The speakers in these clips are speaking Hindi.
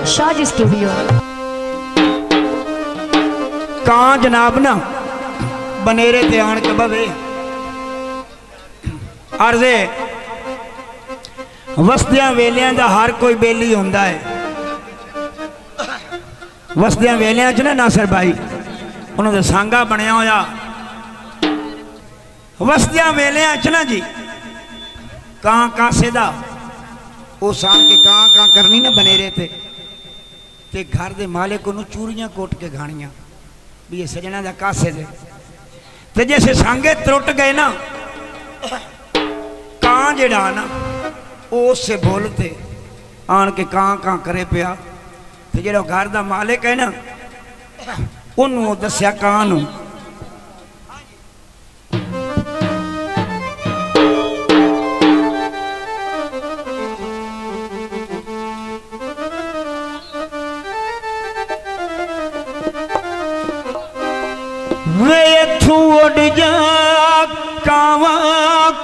शाहजी स्टूडियो। कां जनाब ना बनेरे ते आन के बवे अर्जे वसदियां वेलियां दा हर कोई बेली होंदा है। वसदियां वेलियां च ना नासिर भाई उन्होंने सांगा बनया होया। वसदियां वेलियां च ना जी कां कासे दा वो सांग के कां कां करनी ना बनेरे ते घर दे मालिक उन्होंने चूरियां कोट के घाणियां भी ये सजना दा कासे दे ते जैसे सांगे त्रुट गए ना कां जेड़ा ना उससे बोलते आन के कां कां करे पिया ते जेड़ा घर दा मालिक है ना उन्होंने दस्या कां नूं वे इथों उड़ जा कावा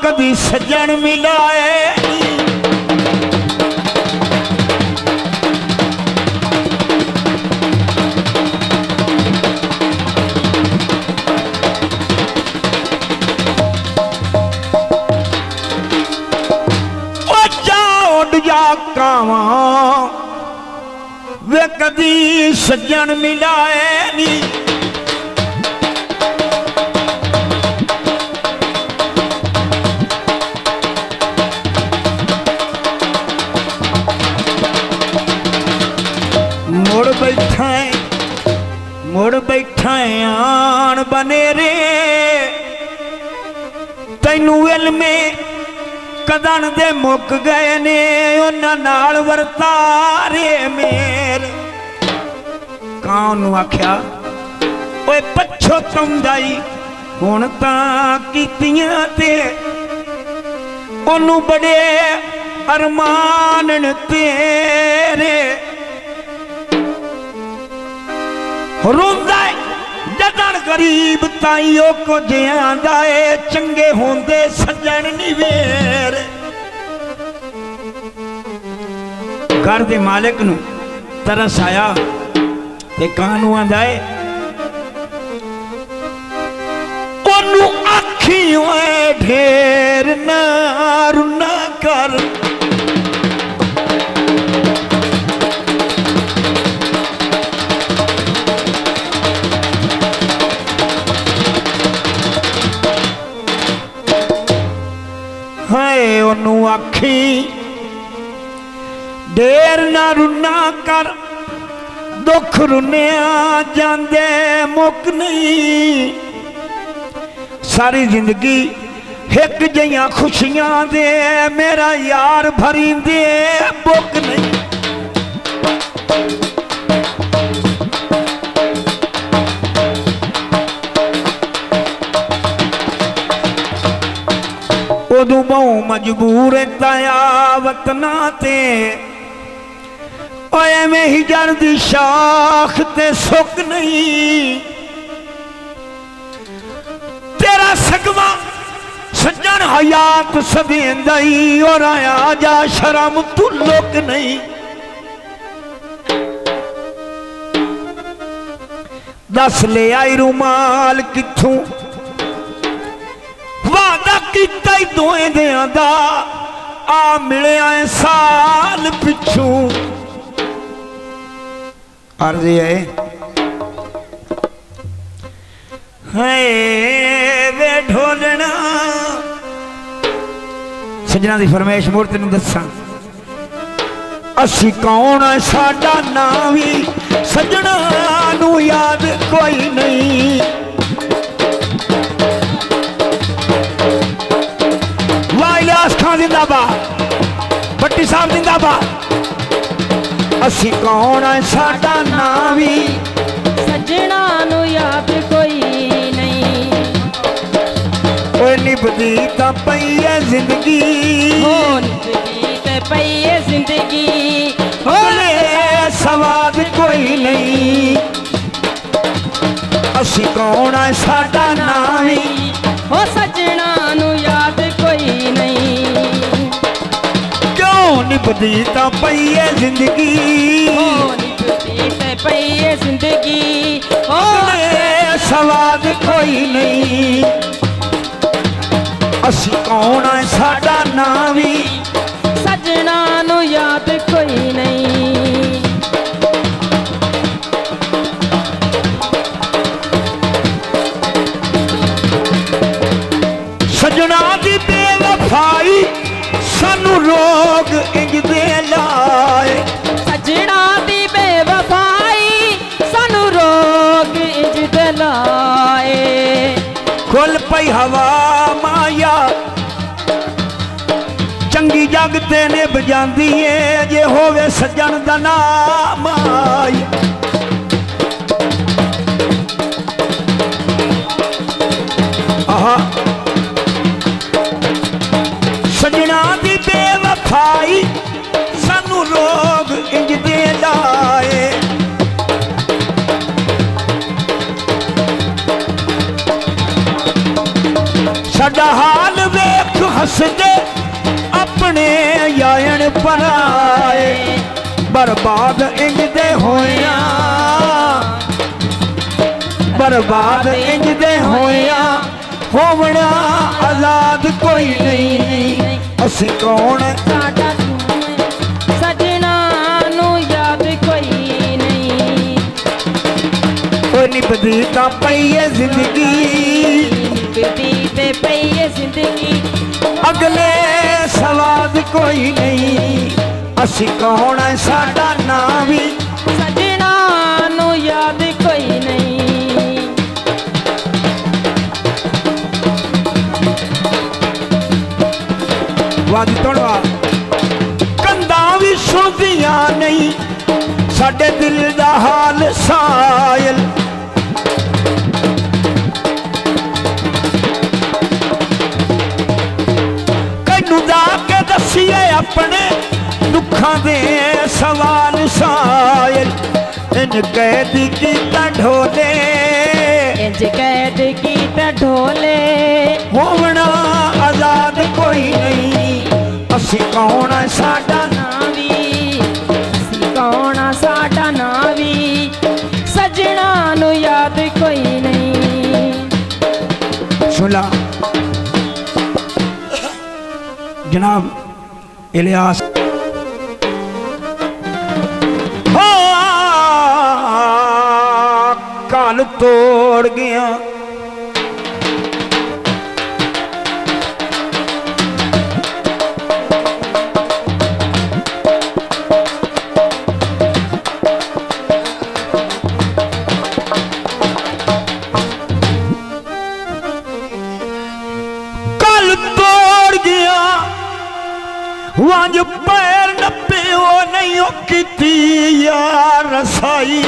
कभी सजन मिलाए उड़ जा कावा वे कभी सजन मिलाए नी मुड़ बैठा आन बनेरे तैनू इल्मे कदन दे मुक गए ने उन्हां नाल वर्तारे मेर। कां नूं आख्या ओए पछो तुंदाई हुण तां कीतियां ते ओनू बड़े अरमान न तेरे रोंदा जदन गरीब ताईओ को जियांदा है चंगे होंदे सज्जन निवेर। घर दे मालिक नूं तरस आया ते कां नूं आंदा है ओनू आखी ओए ढेर ना रुना कर ओनू आखी देर ना रुना कर दुख रुनिया जांदे मुक नहीं। सारी जिंदगी एक जिहियां खुशियां दे मेरा यार भरी दे बुक नहीं। उदू बहु मजबूर ताया वतना ते एवें ही जड़ दी शाख ते सुक नहीं। तेरा सगवा सज्जन हयात सदेंदई और आया जा शर्म तू लुक नहीं। दस ले आई रुमाल किथों वादा किता ही दोए दियां दा आ मिलिया साल पिछू। अर्जी है वे ढोलना सजना की फरमाइश मोड़ तेन दसा असी कौन साडा नाम ही सजना नू याद कोई नहीं। इलियास खान जिंदाबाद भट्टी साहब जिंदाबाद। असी कौन है साडा नाम ही सजना नू याद कोई नहीं। ओए निभदी तां पई है जिंदगी निभदी ते पई है जिंदगी होले सवाद कोई नहीं। असी कौन है साडा नाम ही हो सजना नू याद कोई नहीं। क्यों निभदी तां पई है जिंदगी कोई नहीं। असी कौन है साडा नाम भी सजना नू याद कोई नहीं। सजना दी बेवफाई सानू रोग इंज दे लाए। सजना दी बेवफाई सानू रोग इंज दे लाए। खुल पई हवा माया चंगी जग तेने बजांदी है जे होवे सजन दा नाम आई। आहा सजना दी बेवफाई सानू रोग इंज दे लाए। साडा हाल वेख हसदे अपने यायन पराए। बर्बाद इंज दे होया बर्बाद इंज दे होया होवना आजाद कोई नहीं। असी कौन साडा सजना नू याद कोई नहीं। ओ निभदी तां पई है जिंदगी निभदी ते पई है जिंदगी अगले सवाद कोई नहीं। असी कौन है साडा नाम भी सजना नू याद कोई नहीं। वादी तोड़वा कंधा भी सुनदियां नहीं साडे दिल दा हाल सायल। कैनू जाके दसिए अपने दुखा दे सवाल सायल। इन कैद कीता ढोले इंज कैद कीता ढोले होवना आजाद कोई नहीं। असी कौन है साडा नाम भी असी कौन आ साडा नाम भी सजना नू याद कोई नहीं। सुला जनाब इलियास काल तोड़ गया वंज पैर नपे वो नहीं की यार रसाई।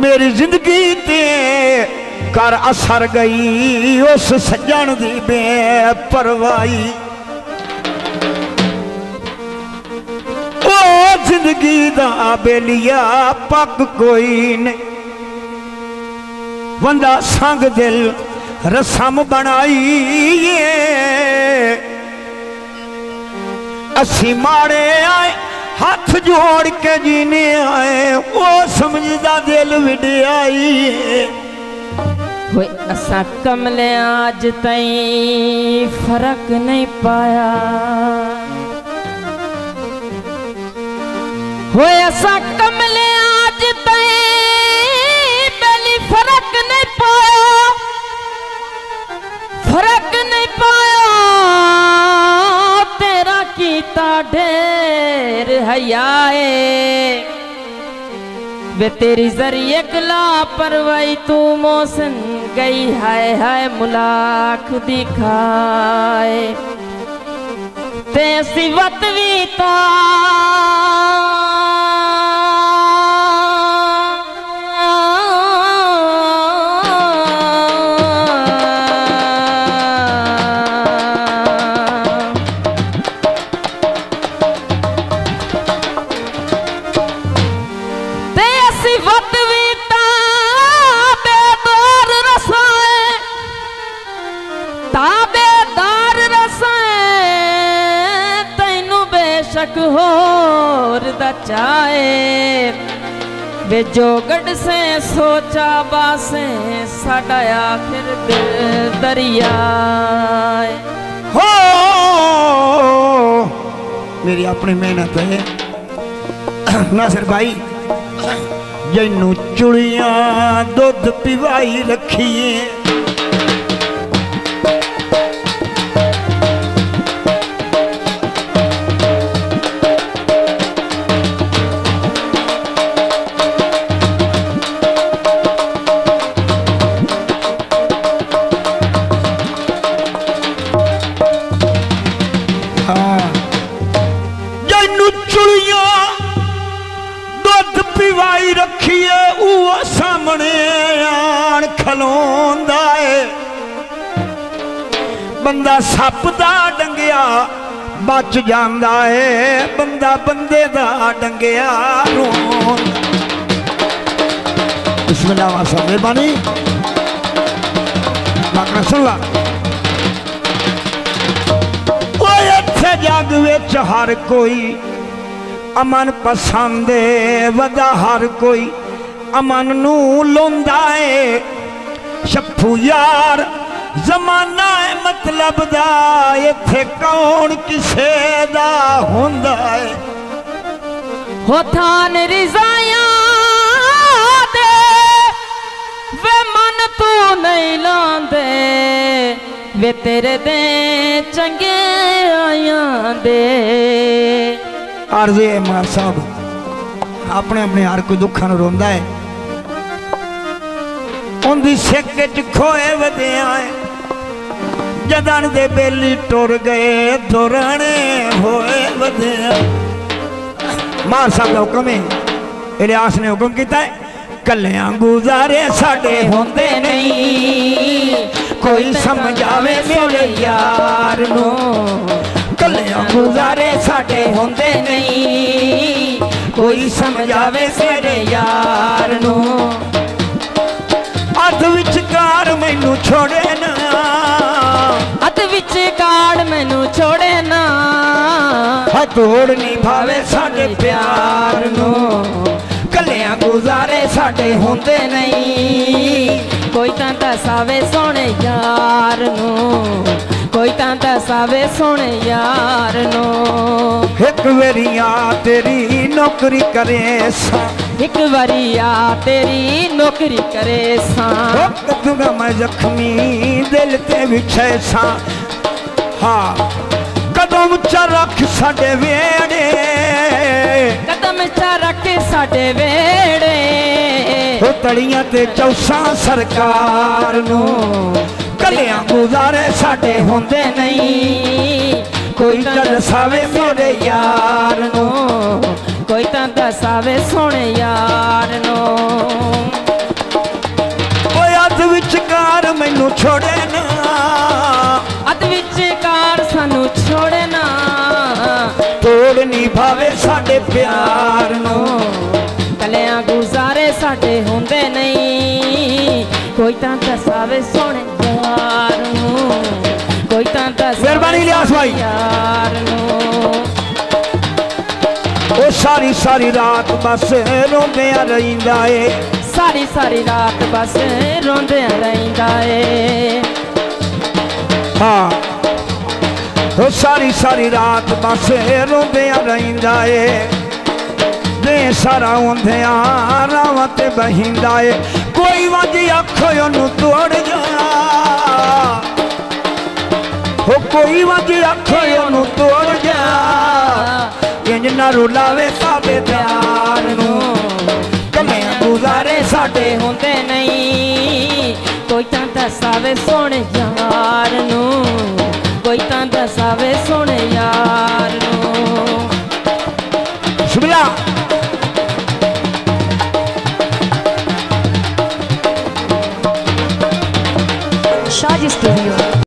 मेरी जिंदगी ते कर असर गई उस सज्जन दी बेपरवाही। जिंदगी दा बेलिया पग कोई नहीं बंदा संग दिल रसम बनाई। असी मारे आए हाथ जोड़ के जीने आए वो समझदा दिल विड़ाई। असा कमले आज तई फर्क नहीं पाया। होए असा कमले आज तई पहली फर्क नहीं पाया। फर्क नहीं पाया तेरा कीता ढेर हयाए। वे तेरी जरिए कला परवाई तू मौसन गई हाय हाय मुलाक दिखाए। ते सिवत वीता एक होर दा चाहे वे जोगड़ से सोचा बासे साडा आखिर दिल दरिया हो मेरी अपनी मेहनत है नासिर भाई जैनू चुड़िया दुध पिवाई रखिए रखिए वो सामने आन खलोंदा है बंदा सप दा डंगिया बच जांदा है बंदा बंदे दा डंगिया रोन बिस्मिल्लाह वासा मेहरबानी माकना सुन ला ओए इत्थे जग विच हर कोई अमन पसंद वदा हर कोई अमन नू लोंदा है शप्पू यार जमाना है मतलब दा इत्थे कौन किसे दा हुंदा है हो थान रिजाया दे वे मन तू नहीं लांदे वे तेरे दे चंगे आया दे अर्जे मार साहब अपने अपने हर कोई दुखा नूं रोंदा है उन्दी सिक च खोए वधिया है जदन दे बेली टुर गए दुरने होए वधिया मार साहब का हुक्म है इलियास ने हुक्म किया है कलियां गुजारे साडे होंदे नहीं कोई समझावे मेरे यार नूं कलियां गुजारे साडे होंदे नहीं कोई समझावे मेरे यार नूं अध विचकार मैनू छोड़े ना अध विचकार मैनू छोड़े ना तोड़ नहीं भावे साडे प्यार नूं कलियां गुजारे साडे होंदे नहीं कोई तां दसावे सोने यार नूं कोई तां दसावे सोने यार नूं एक वरिया तेरी नौकरी करे सा एक वरिया तेरी नौकरी करे सा कदूंगा मैं जख्मी दिल ते विछे सा हाँ कदम च रख साडे वेड़े कदम च रख साडे वेड़े हो तड़ियां ते चौसा सरकार नूं कलियां गुजारे साडे होंदे नहीं कोई दसावे मेरे यार नूं कोई तां दसावे सोने यार नूं ओए अध विचकार मैनू छोड़े ना अध विचकार सानू छोड़े ना तोड़ नहीं भावे साडे प्यार नूं कलियां गुजारे साडे होंदे नहीं कोई तां दसावे सोने यार नूं कोई तां दसावे मेहरबानी इलियास भाई यार नूं ओ सारी सारी रात बस रोंदिया रहिंदा है सारी सारी रात बस रोंदिया रहिंदा है हाँ ओ सारी सारी रात बस रोंदिया रहिंदा है दे सारा ओंधिया रावां ते बहिंदा है कोई वज आखो ओनू तोड़ जा हो कोई वज आखो ओनू तोड़ जा इंज ना रुलावे साबे प्यार नूं कलियां गुजारे साडे होंदे नहीं कोई तां दसावे सोने यार नूं कोई तां दसावे सोने